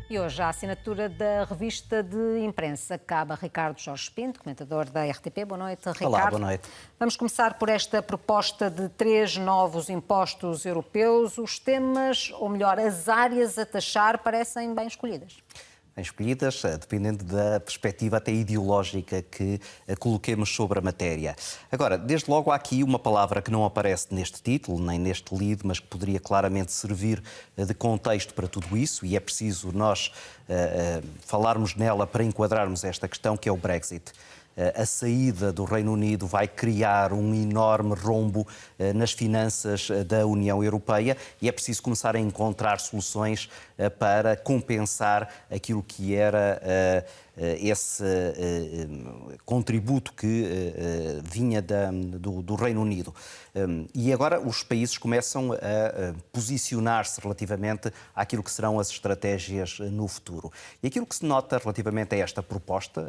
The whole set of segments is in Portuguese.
E hoje, a assinatura da revista de imprensa cabe a Ricardo Jorge Pinto, comentador da RTP. Boa noite, Ricardo. Olá, boa noite. Vamos começar por esta proposta de 3 novos impostos europeus. Os temas, ou melhor, as áreas a taxar, parecem bem escolhidas. Bem escolhidas, dependendo da perspectiva até ideológica que coloquemos sobre a matéria. Agora, desde logo há aqui uma palavra que não aparece neste título, nem neste lead, mas que poderia claramente servir de contexto para tudo isso, e é preciso nós falarmos nela para enquadrarmos esta questão, que é o Brexit. A saída do Reino Unido vai criar um enorme rombo nas finanças da União Europeia e é preciso começar a encontrar soluções para compensar aquilo que era esse contributo que vinha do Reino Unido. E agora os países começam a posicionar-se relativamente àquilo que serão as estratégias no futuro. E aquilo que se nota relativamente a esta proposta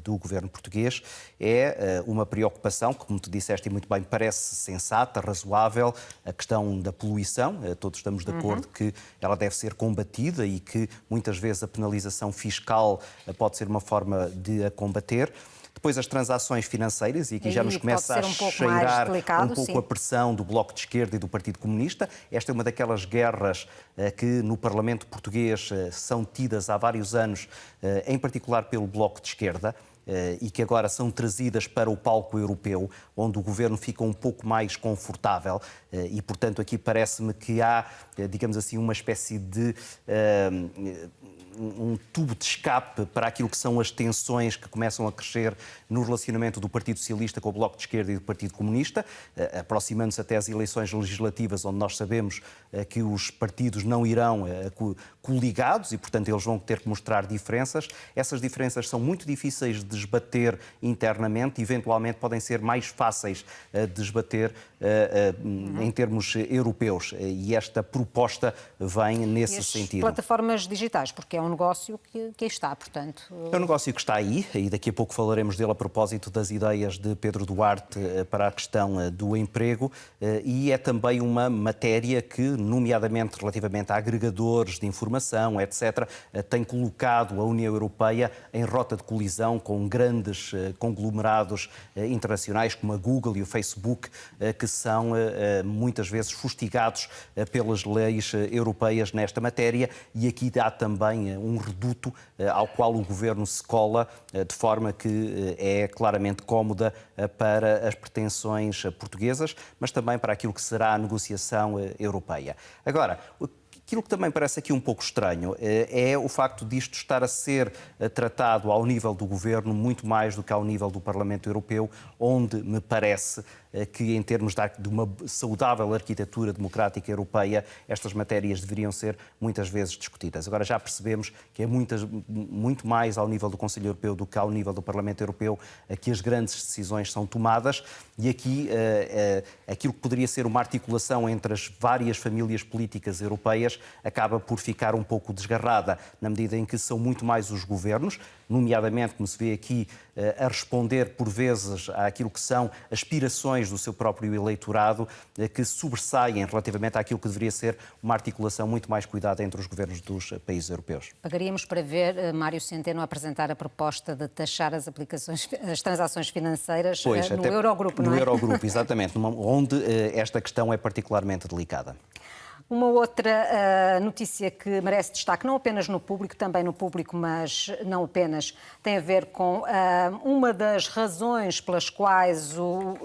do governo português é uma preocupação que, como tu disseste e muito bem, parece sensata, razoável, a questão da poluição. Todos estamos de acordo que ela deve ser combatida e que muitas vezes a penalização fiscal pode ser uma forma de a combater. Depois as transações financeiras, e aqui já nos começa a cheirar um pouco a pressão do Bloco de Esquerda e do Partido Comunista. Esta é uma daquelas guerras que no Parlamento português são tidas há vários anos, em particular pelo Bloco de Esquerda, e que agora são trazidas para o palco europeu, onde o governo fica um pouco mais confortável e, portanto, aqui parece-me que há, digamos assim, uma espécie de um tubo de escape para aquilo que são as tensões que começam a crescer no relacionamento do Partido Socialista com o Bloco de Esquerda e do Partido Comunista, aproximando-se até às eleições legislativas, onde nós sabemos que os partidos não irão coligados e, portanto, eles vão ter que mostrar diferenças. Essas diferenças são muito difíceis de esbater internamente, eventualmente podem ser mais fáceis de esbater em termos europeus. E esta proposta vem nesse sentido. Plataformas digitais, porque é um negócio que aí está, portanto... É um negócio que está aí, e daqui a pouco falaremos dele a propósito das ideias de Pedro Duarte para a questão do emprego, e é também uma matéria que, nomeadamente relativamente a agregadores de informação, etc., tem colocado a União Europeia em rota de colisão com grandes conglomerados internacionais como a Google e o Facebook, que são muitas vezes fustigados pelas leis europeias nesta matéria, e aqui há também um reduto ao qual o governo se cola de forma que é claramente cómoda para as pretensões portuguesas, mas também para aquilo que será a negociação europeia. Agora, aquilo que também parece aqui um pouco estranho é o facto disto estar a ser tratado ao nível do governo muito mais do que ao nível do Parlamento Europeu, onde me parece que, em termos de uma saudável arquitetura democrática europeia, estas matérias deveriam ser muitas vezes discutidas. Agora já percebemos que é muito mais ao nível do Conselho Europeu do que ao nível do Parlamento Europeu que as grandes decisões são tomadas, e aqui aquilo que poderia ser uma articulação entre as várias famílias políticas europeias acaba por ficar um pouco desgarrada, na medida em que são muito mais os governos, nomeadamente, como se vê aqui, a responder por vezes àquilo que são aspirações do seu próprio eleitorado, que sobressaem relativamente àquilo que deveria ser uma articulação muito mais cuidada entre os governos dos países europeus. Pagaríamos para ver Mário Centeno apresentar a proposta de taxar as transações financeiras no Eurogrupo, não é? No Eurogrupo, exatamente, onde esta questão é particularmente delicada. Uma outra notícia que merece destaque, não apenas no público, também no público, mas não apenas, tem a ver com uma das razões pelas quais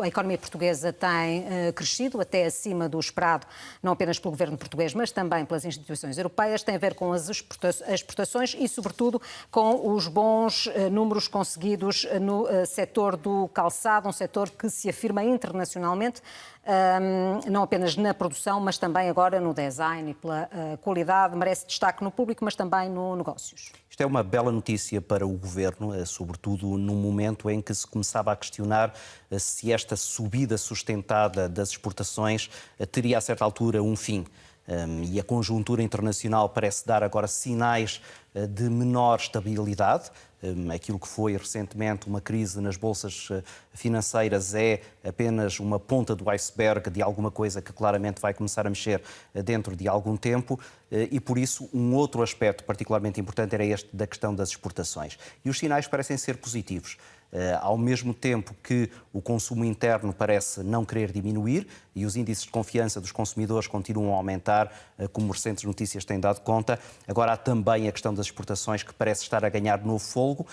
a economia portuguesa tem crescido até acima do esperado, não apenas pelo governo português, mas também pelas instituições europeias, tem a ver com as exportações e, sobretudo, com os bons números conseguidos no setor do calçado, um setor que se afirma internacionalmente, não apenas na produção, mas também agora no design e pela qualidade. Merece destaque no público, mas também no negócios. Isto é uma bela notícia para o governo, sobretudo num momento em que se começava a questionar se esta subida sustentada das exportações teria a certa altura um fim. E a conjuntura internacional parece dar agora sinais de menor estabilidade. Aquilo que foi recentemente uma crise nas bolsas financeiras é apenas uma ponta do iceberg de alguma coisa que claramente vai começar a mexer dentro de algum tempo e, por isso, um outro aspecto particularmente importante era este da questão das exportações. E os sinais parecem ser positivos. Ao mesmo tempo que o consumo interno parece não querer diminuir e os índices de confiança dos consumidores continuam a aumentar, como recentes notícias têm dado conta, agora há também a questão das exportações que parece estar a ganhar novo fôlego.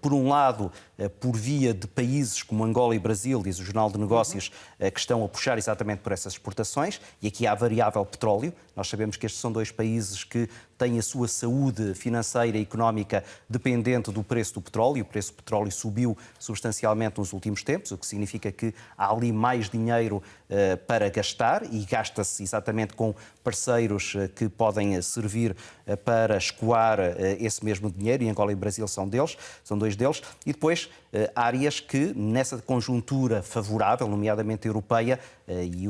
Por um lado, por via de países como Angola e Brasil, diz o Jornal de Negócios, que estão a puxar exatamente por essas exportações, e aqui há a variável petróleo. Nós sabemos que estes são dois países que têm a sua saúde financeira e económica dependente do preço do petróleo. O preço do petróleo subiu substancialmente nos últimos tempos, o que significa que há ali mais dinheiro para gastar e gasta-se exatamente com parceiros que podem servir para escoar esse mesmo dinheiro, e Angola e Brasil são dois deles, e depois áreas que nessa conjuntura favorável, nomeadamente europeia, e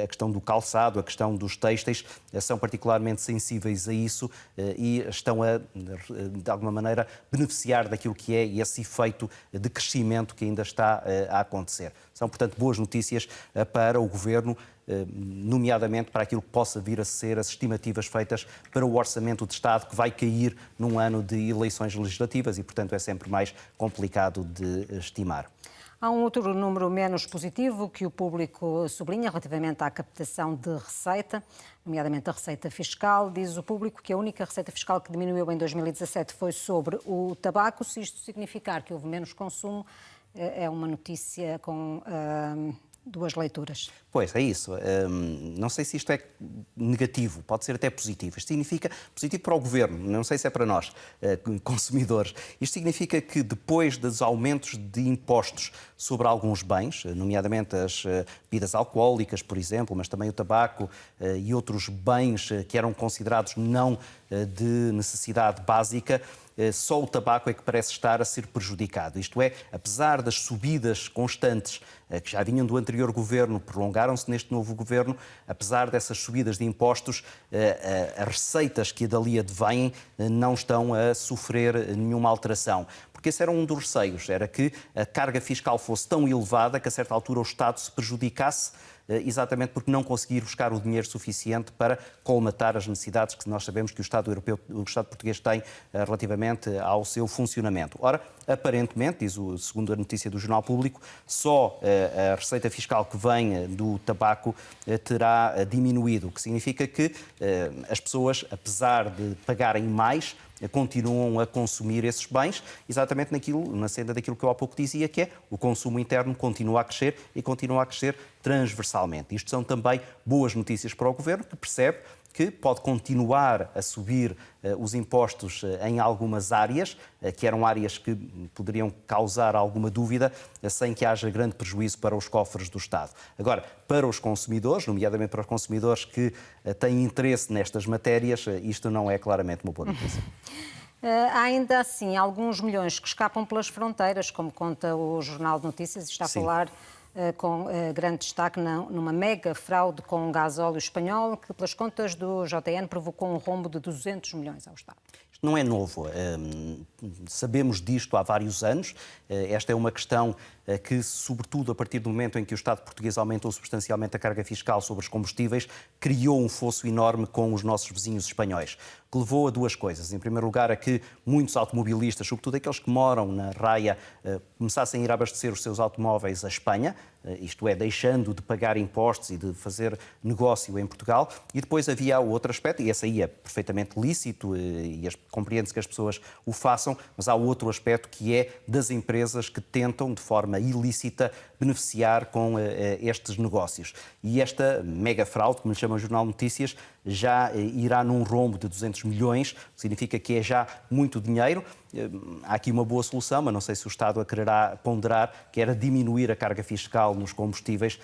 a questão do calçado, a questão dos têxteis, são particularmente sensíveis a isso e estão a, de alguma maneira, beneficiar daquilo que é esse efeito de crescimento que ainda está a acontecer. São, portanto, boas notícias para o Governo, nomeadamente para aquilo que possa vir a ser as estimativas feitas para o Orçamento de Estado, que vai cair num ano de eleições legislativas e, portanto, é sempre mais complicado de estimar. Há um outro número menos positivo que o público sublinha relativamente à captação de receita, nomeadamente a receita fiscal. Diz o público que a única receita fiscal que diminuiu em 2017 foi sobre o tabaco. Se isto significar que houve menos consumo, é uma notícia com duas leituras. Pois, é isso. Não sei se isto é negativo, pode ser até positivo. Isto significa positivo para o Governo, não sei se é para nós, consumidores. Isto significa que depois dos aumentos de impostos sobre alguns bens, nomeadamente as bebidas alcoólicas, por exemplo, mas também o tabaco e outros bens que eram considerados não de necessidade básica, só o tabaco é que parece estar a ser prejudicado. Isto é, apesar das subidas constantes que já vinham do anterior governo, prolongaram-se neste novo governo, apesar dessas subidas de impostos, as receitas que dali advêm não estão a sofrer nenhuma alteração. Porque esse era um dos receios, era que a carga fiscal fosse tão elevada que a certa altura o Estado se prejudicasse, exatamente porque não conseguir buscar o dinheiro suficiente para colmatar as necessidades que nós sabemos que o Estado europeu, o Estado português tem relativamente ao seu funcionamento. Ora, aparentemente, segundo a notícia do Jornal Público, só a receita fiscal que vem do tabaco terá diminuído, o que significa que as pessoas, apesar de pagarem mais, continuam a consumir esses bens, exatamente na senda daquilo que eu há pouco dizia, que é o consumo interno continua a crescer e continua a crescer transversalmente. Isto são também boas notícias para o Governo, que percebe que pode continuar a subir os impostos em algumas áreas, que eram áreas que poderiam causar alguma dúvida, sem que haja grande prejuízo para os cofres do Estado. Agora, para os consumidores, nomeadamente para os consumidores que têm interesse nestas matérias, isto não é claramente uma boa notícia. Há ainda assim alguns milhões que escapam pelas fronteiras, como conta o Jornal de Notícias, e está a falar com grande destaque numa mega fraude com gasóleo espanhol, que pelas contas do JN provocou um rombo de 200 milhões ao Estado. Isto não é novo, sabemos disto há vários anos. Esta é uma questão que, sobretudo a partir do momento em que o Estado português aumentou substancialmente a carga fiscal sobre os combustíveis, criou um fosso enorme com os nossos vizinhos espanhóis, que levou a duas coisas. Em primeiro lugar, a que muitos automobilistas, sobretudo aqueles que moram na Raia, começassem a ir abastecer os seus automóveis à Espanha, isto é, deixando de pagar impostos e de fazer negócio em Portugal. E depois havia outro aspecto, e esse aí é perfeitamente lícito e compreende-se que as pessoas o façam, mas há outro aspecto que é das empresas que tentam, de forma ilícita, beneficiar com estes negócios. E esta mega fraude, como lhe chama o Jornal de Notícias, já irá num rombo de 200 milhões, significa que é já muito dinheiro. Há aqui uma boa solução, mas não sei se o Estado a quererá ponderar, que era diminuir a carga fiscal nos combustíveis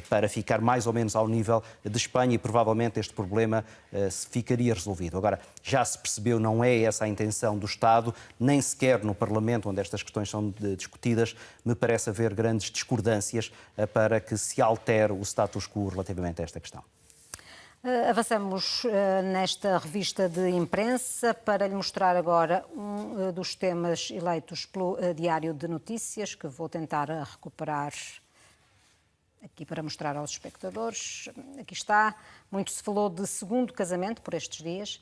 para ficar mais ou menos ao nível de Espanha, e provavelmente este problema ficaria resolvido. Agora, já se percebeu, não é essa a intenção do Estado, nem sequer no Parlamento, onde estas questões são discutidas, me parece haver grandes discordâncias para que se altere o status quo relativamente a esta questão. Avançamos nesta revista de imprensa para lhe mostrar agora um dos temas eleitos pelo Diário de Notícias, que vou tentar recuperar aqui para mostrar aos espectadores. Aqui está. Muito se falou de segundo casamento por estes dias.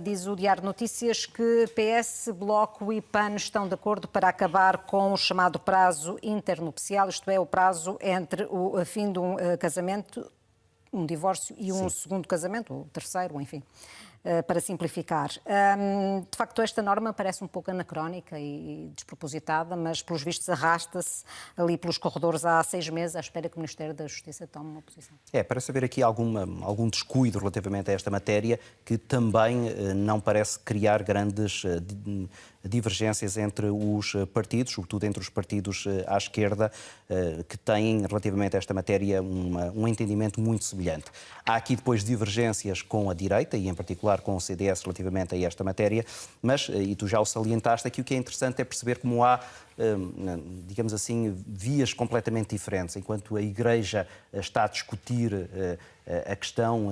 Diz o Diário de Notícias que PS, Bloco e PAN estão de acordo para acabar com o chamado prazo internupcial, isto é, o prazo entre o fim de um casamento, um divórcio e um segundo casamento, ou terceiro, enfim, para simplificar. De facto, esta norma parece um pouco anacrónica e despropositada, mas, pelos vistos, arrasta-se ali pelos corredores há 6 meses, à espera que o Ministério da Justiça tome uma posição. Parece haver aqui algum descuido relativamente a esta matéria, que também não parece criar grandes divergências entre os partidos, sobretudo entre os partidos à esquerda, que têm relativamente a esta matéria um entendimento muito semelhante. Há aqui depois divergências com a direita e em particular com o CDS relativamente a esta matéria, mas, e tu já o salientaste, aqui o que é interessante é perceber como há, digamos assim, vias completamente diferentes. Enquanto a Igreja está a discutir a questão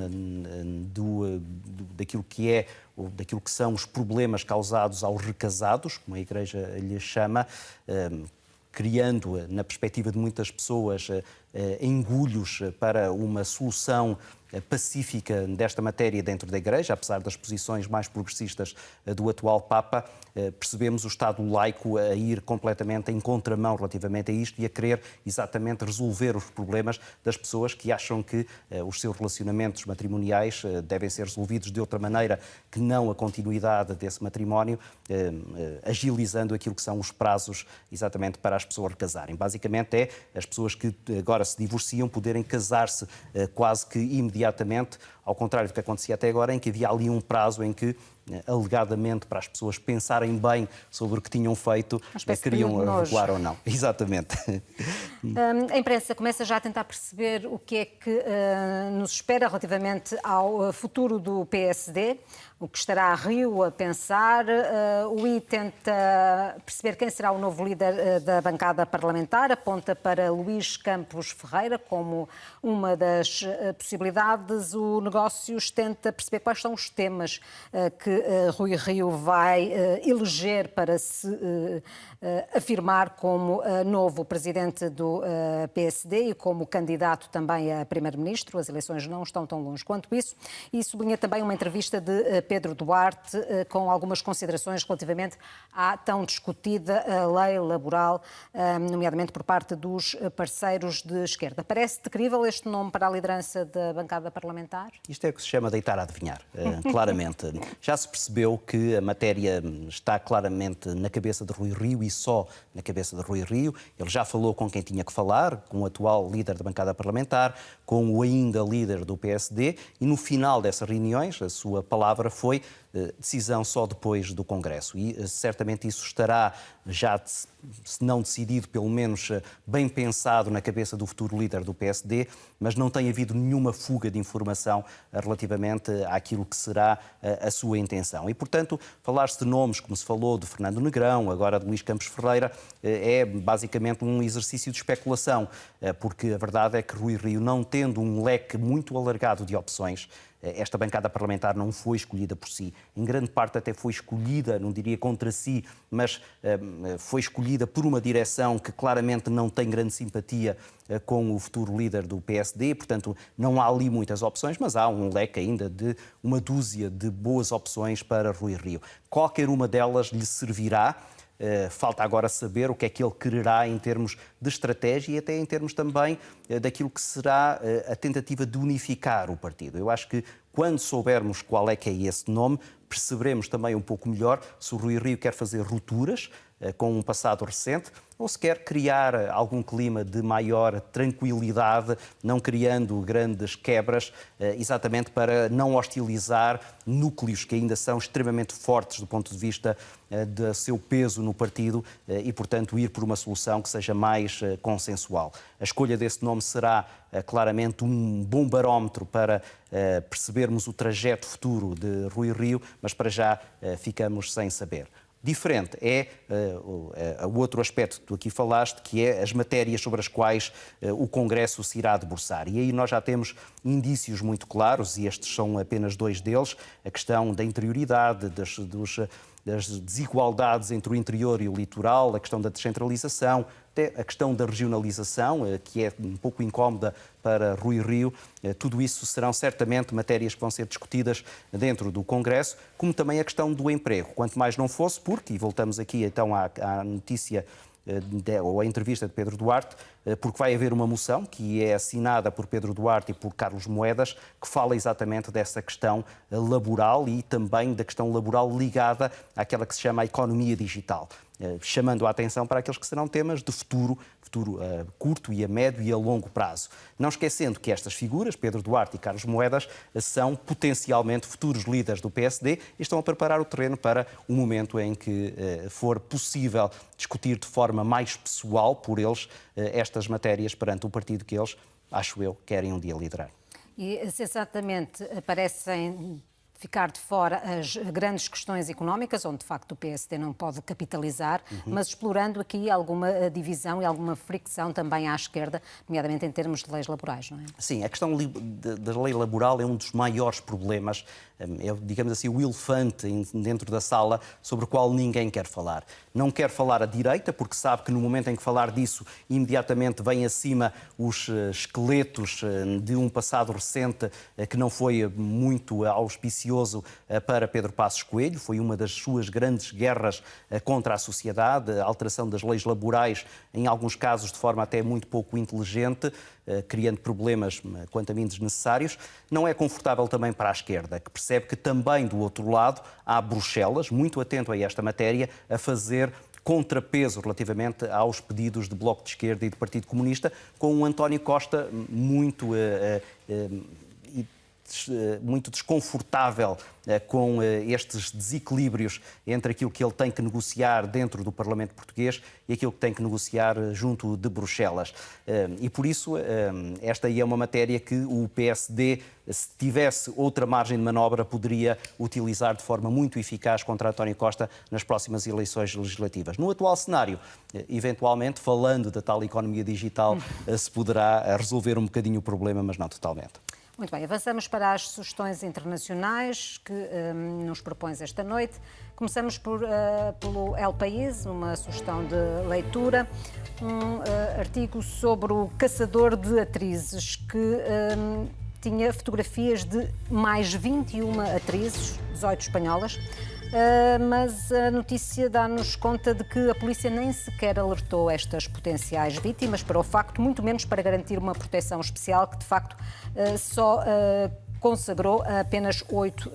daquilo que é, ou daquilo que são os problemas causados aos recasados, como a Igreja lhe chama, criando, na perspectiva de muitas pessoas, engulhos para uma solução pacífica desta matéria dentro da Igreja, apesar das posições mais progressistas do atual Papa, percebemos o Estado laico a ir completamente em contramão relativamente a isto e a querer exatamente resolver os problemas das pessoas que acham que os seus relacionamentos matrimoniais devem ser resolvidos de outra maneira que não a continuidade desse matrimónio, agilizando aquilo que são os prazos exatamente para as pessoas recasarem. Basicamente é as pessoas que agora se divorciam poderem casar-se quase que imediatamente, ao contrário do que acontecia até agora, em que havia ali um prazo em que, alegadamente, para as pessoas pensarem bem sobre o que tinham feito, queriam regular ou não. Exatamente. A imprensa começa já a tentar perceber o que é que nos espera relativamente ao futuro do PSD, o que estará a Rio a pensar. O I tenta perceber quem será o novo líder da bancada parlamentar, aponta para Luís Campos Ferreira como uma das possibilidades. O Negócios tenta perceber quais são os temas que Rui Rio vai eleger para se afirmar como novo presidente do PSD e como candidato também a primeiro-ministro. As eleições não estão tão longe quanto isso. E sublinha também uma entrevista de Pedro Duarte com algumas considerações relativamente à tão discutida lei laboral, nomeadamente por parte dos parceiros de esquerda. Parece-te crível este nome para a liderança da bancada parlamentar? Isto é o que se chama deitar a adivinhar, claramente. Já se percebeu que a matéria está claramente na cabeça de Rui Rio e só na cabeça de Rui Rio. Ele já falou com quem tinha que falar, com o atual líder da bancada parlamentar, com o ainda líder do PSD, e no final dessas reuniões a sua palavra foi decisão só depois do Congresso. E certamente isso estará já, se não decidido, pelo menos bem pensado na cabeça do futuro líder do PSD, mas não tem havido nenhuma fuga de informação relativamente àquilo que será a sua intenção. E, portanto, falar-se de nomes, como se falou de Fernando Negrão, agora de Luís Campos Ferreira, é basicamente um exercício de especulação, porque a verdade é que Rui Rio, não tendo um leque muito alargado de opções, esta bancada parlamentar não foi escolhida por si. Em grande parte até foi escolhida, não diria contra si, mas foi escolhida por uma direção que claramente não tem grande simpatia com o futuro líder do PSD. Portanto, não há ali muitas opções, mas há um leque ainda de uma dúzia de boas opções para Rui Rio. Qualquer uma delas lhe servirá. Falta agora saber o que é que ele quererá em termos de estratégia e até em termos também daquilo que será a tentativa de unificar o partido. Eu acho que quando soubermos qual é que é esse nome, perceberemos também um pouco melhor se o Rui Rio quer fazer rupturas com um passado recente ou se quer criar algum clima de maior tranquilidade, não criando grandes quebras, exatamente para não hostilizar núcleos que ainda são extremamente fortes do ponto de vista do seu peso no partido e, portanto, ir por uma solução que seja mais consensual. A escolha desse nome será claramente um bom barómetro para percebermos o trajeto futuro de Rui Rio, mas para já ficamos sem saber. Diferente é o outro aspecto que tu aqui falaste, que é as matérias sobre as quais o Congresso se irá debruçar. E aí nós já temos indícios muito claros, e estes são apenas dois deles: a questão da interioridade, das desigualdades entre o interior e o litoral, a questão da descentralização, até a questão da regionalização, que é um pouco incómoda para Rui Rio. Tudo isso serão certamente matérias que vão ser discutidas dentro do Congresso, como também a questão do emprego. Quanto mais não fosse, porque, e voltamos aqui então à notícia ou à entrevista de Pedro Duarte, porque vai haver uma moção que é assinada por Pedro Duarte e por Carlos Moedas, que fala exatamente dessa questão laboral e também da questão laboral ligada àquela que se chama a economia digital, chamando a atenção para aqueles que serão temas de futuro curto e a médio e a longo prazo. Não esquecendo que estas figuras, Pedro Duarte e Carlos Moedas, são potencialmente futuros líderes do PSD e estão a preparar o terreno para o momento em que for possível discutir de forma mais pessoal por eles estas matérias perante o partido que eles, acho eu, querem um dia liderar. E, exatamente, parecem ficar de fora as grandes questões económicas, onde de facto o PSD não pode capitalizar, mas explorando aqui alguma divisão e alguma fricção também à esquerda, nomeadamente em termos de leis laborais, não é? Sim, a questão da lei laboral é um dos maiores problemas, é, digamos assim, o elefante dentro da sala sobre o qual ninguém quer falar. Não quer falar a direita, porque sabe que no momento em que falar disso, imediatamente vem acima os esqueletos de um passado recente que não foi muito auspicioso para Pedro Passos Coelho. Foi uma das suas grandes guerras contra a sociedade, a alteração das leis laborais, em alguns casos de forma até muito pouco inteligente, criando problemas, quanto a mim, desnecessários. Não é confortável também para a esquerda, que percebe que também do outro lado há Bruxelas, muito atento a esta matéria, a fazer contrapeso relativamente aos pedidos de Bloco de Esquerda e de Partido Comunista, com um António Costa muito desconfortável com estes desequilíbrios entre aquilo que ele tem que negociar dentro do Parlamento português e aquilo que tem que negociar junto de Bruxelas. E por isso, esta aí é uma matéria que o PSD, se tivesse outra margem de manobra, poderia utilizar de forma muito eficaz contra António Costa nas próximas eleições legislativas. No atual cenário, eventualmente, falando da tal economia digital, se poderá resolver um bocadinho o problema, mas não totalmente. Muito bem, avançamos para as sugestões internacionais que nos propões esta noite. Começamos pelo El País, uma sugestão de leitura, um artigo sobre o caçador de atrizes que tinha fotografias de mais 21 atrizes, 18 espanholas, mas a notícia dá-nos conta de que a polícia nem sequer alertou estas potenciais vítimas para o facto, muito menos para garantir uma proteção especial que, de facto, só consagrou apenas 8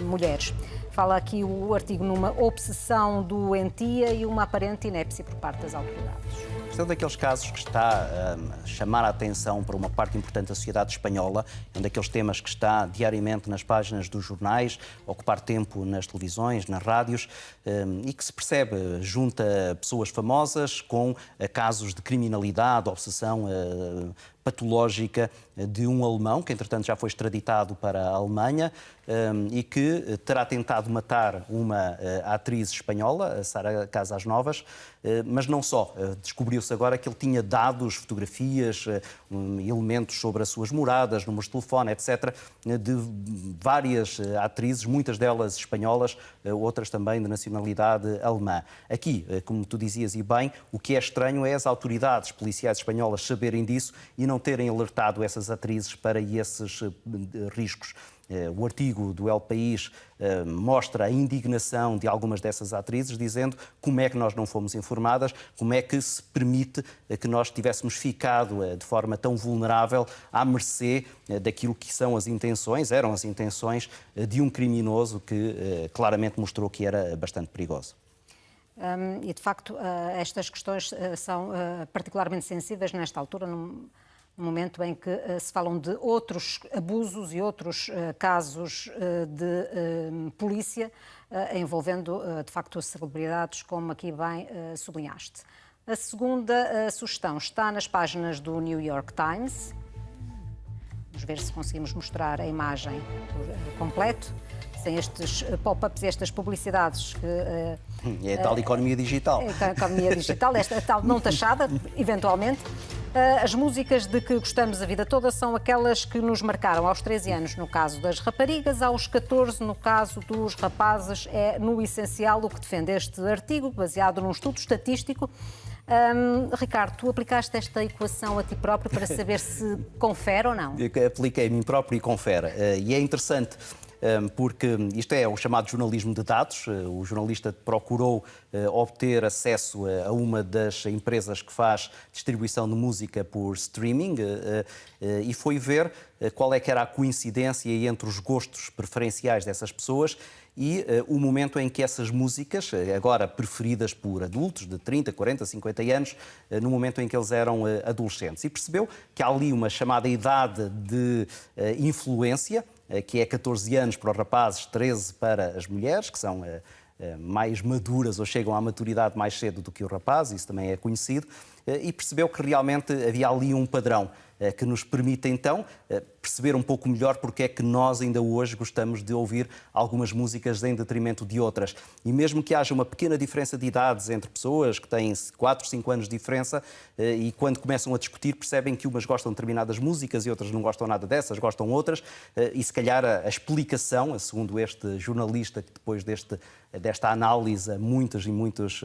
mulheres. Fala aqui o artigo numa obsessão doentia e uma aparente inépcia por parte das autoridades. Este é um daqueles casos que está a chamar a atenção para uma parte importante da sociedade espanhola, é um daqueles temas que está diariamente nas páginas dos jornais, ocupar tempo nas televisões, nas rádios, e que se percebe junta pessoas famosas com casos de criminalidade, obsessão patológica de um alemão, que entretanto já foi extraditado para a Alemanha e que terá tentado matar uma atriz espanhola, a Sara Casas Novas, mas não só. Descobriu-se agora que ele tinha dados, fotografias, elementos sobre as suas moradas, números de telefone, etc., de várias atrizes, muitas delas espanholas, outras também de nacionalidade alemã. Aqui, como tu dizias e bem, o que é estranho é as autoridades policiais espanholas saberem disso e não terem alertado essas atrizes para esses riscos. O artigo do El País mostra a indignação de algumas dessas atrizes, dizendo como é que nós não fomos informadas, como é que se permite que nós tivéssemos ficado de forma tão vulnerável à mercê daquilo que são as intenções, eram as intenções de um criminoso que claramente mostrou que era bastante perigoso. E, de facto, estas questões são particularmente sensíveis nesta altura, no momento em que se falam de outros abusos e outros casos de polícia envolvendo, de facto, celebridades, como aqui bem sublinhaste. A segunda sugestão está nas páginas do New York Times. Vamos ver se conseguimos mostrar a imagem por completo. aparecem estes pop-ups e estas publicidades que... É a tal economia digital. A economia digital, esta tal não taxada, eventualmente. As músicas de que gostamos a vida toda são aquelas que nos marcaram aos 13 anos, no caso das raparigas, aos 14, no caso dos rapazes. É, no essencial, o que defende este artigo, baseado num estudo estatístico. Ricardo, tu aplicaste esta equação a ti próprio para saber se confere ou não? Eu apliquei a mim próprio e confere. E é interessante porque isto é o chamado jornalismo de dados. O jornalista procurou obter acesso a uma das empresas que faz distribuição de música por streaming e foi ver qual é que era a coincidência entre os gostos preferenciais dessas pessoas e o momento em que essas músicas, agora preferidas por adultos de 30, 40, 50 anos, no momento em que eles eram adolescentes. E percebeu que há ali uma chamada idade de influência, que é 14 anos para os rapazes, 13 para as mulheres, que são mais maduras ou chegam à maturidade mais cedo do que o rapaz, isso também é conhecido, e percebeu que realmente havia ali um padrão que nos permite então perceber um pouco melhor porque é que nós ainda hoje gostamos de ouvir algumas músicas em detrimento de outras. E mesmo que haja uma pequena diferença de idades entre pessoas que têm 4, 5 anos de diferença e quando começam a discutir percebem que umas gostam de determinadas músicas e outras não gostam nada dessas, gostam outras, e se calhar a explicação, segundo este jornalista que depois desta análise a muitos e muitos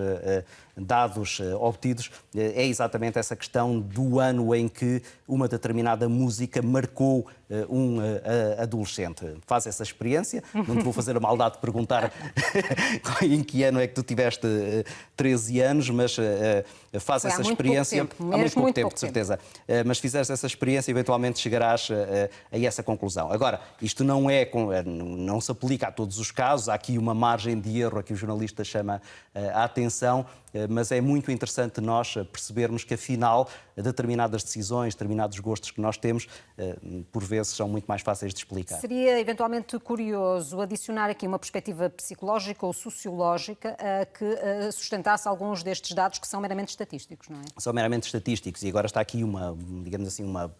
dados obtidos, é exatamente essa questão do ano em que uma determinada música marcou um adolescente. Faz essa experiência, não te vou fazer a maldade de perguntar em que ano é que tu tiveste 13 anos, mas faz essa experiência há muito pouco tempo, de certeza. Mas fizeres essa experiência, eventualmente chegarás a essa conclusão. Agora, isto não se aplica a todos os casos, há aqui uma margem de erro a que o jornalista chama a atenção, mas é muito interessante nós percebermos que, afinal, determinadas decisões, determinados gostos que nós temos, por vezes, são muito mais fáceis de explicar. Seria, eventualmente, curioso adicionar aqui uma perspectiva psicológica ou sociológica que sustentasse alguns destes dados que são meramente estatísticos, não é? São meramente estatísticos e agora está aqui digamos assim, uma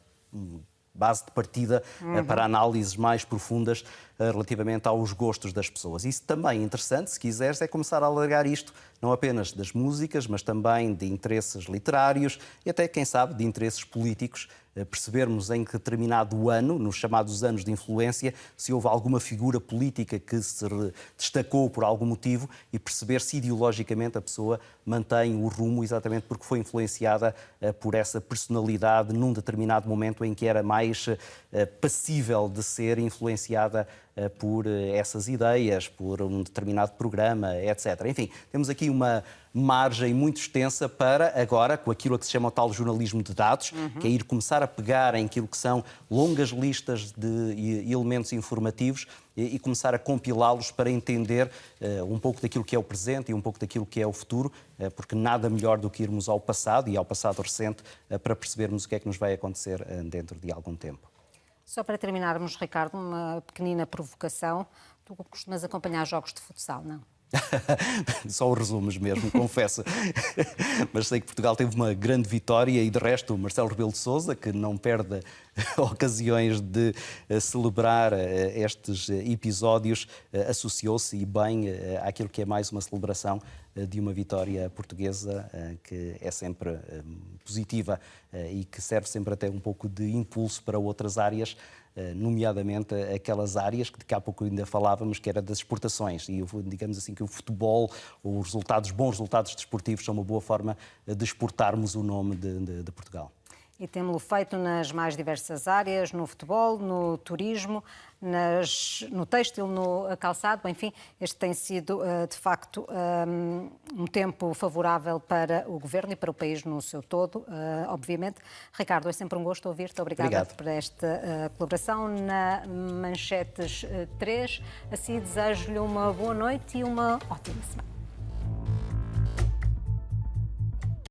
base de partida para análises mais profundas relativamente aos gostos das pessoas. Isso também é interessante, se quiseres, é começar a alargar isto não apenas das músicas, mas também de interesses literários e até, quem sabe, de interesses políticos, percebermos em que determinado ano, nos chamados anos de influência, se houve alguma figura política que se destacou por algum motivo e perceber se ideologicamente a pessoa mantém o rumo exatamente porque foi influenciada por essa personalidade num determinado momento em que era mais passível de ser influenciada por essas ideias, por um determinado programa, etc. Enfim, temos aqui uma margem muito extensa para agora, com aquilo que se chama o tal jornalismo de dados, que é ir começar a pegar em aquilo que são longas listas de elementos informativos e começar a compilá-los para entender um pouco daquilo que é o presente e um pouco daquilo que é o futuro, porque nada melhor do que irmos ao passado e ao passado recente para percebermos o que é que nos vai acontecer dentro de algum tempo. Só para terminarmos, Ricardo, uma pequenina provocação. Tu costumas acompanhar jogos de futsal, não? Só os resumos mesmo, confesso. Mas sei que Portugal teve uma grande vitória e, de resto, o Marcelo Rebelo de Sousa, que não perde ocasiões de celebrar estes episódios, associou-se e bem àquilo que é mais uma celebração de uma vitória portuguesa que é sempre positiva e que serve sempre até um pouco de impulso para outras áreas, nomeadamente aquelas áreas que daqui a pouco ainda falávamos, que era das exportações. E digamos assim que o futebol, os bons resultados desportivos são uma boa forma de exportarmos o nome de Portugal. E temos-lo feito nas mais diversas áreas, no futebol, no turismo, no têxtil, no calçado, enfim, este tem sido, de facto, um tempo favorável para o Governo e para o país no seu todo, obviamente. Ricardo, é sempre um gosto ouvir-te. Obrigada por esta colaboração na Manchetes 3. Assim, desejo-lhe uma boa noite e uma ótima semana.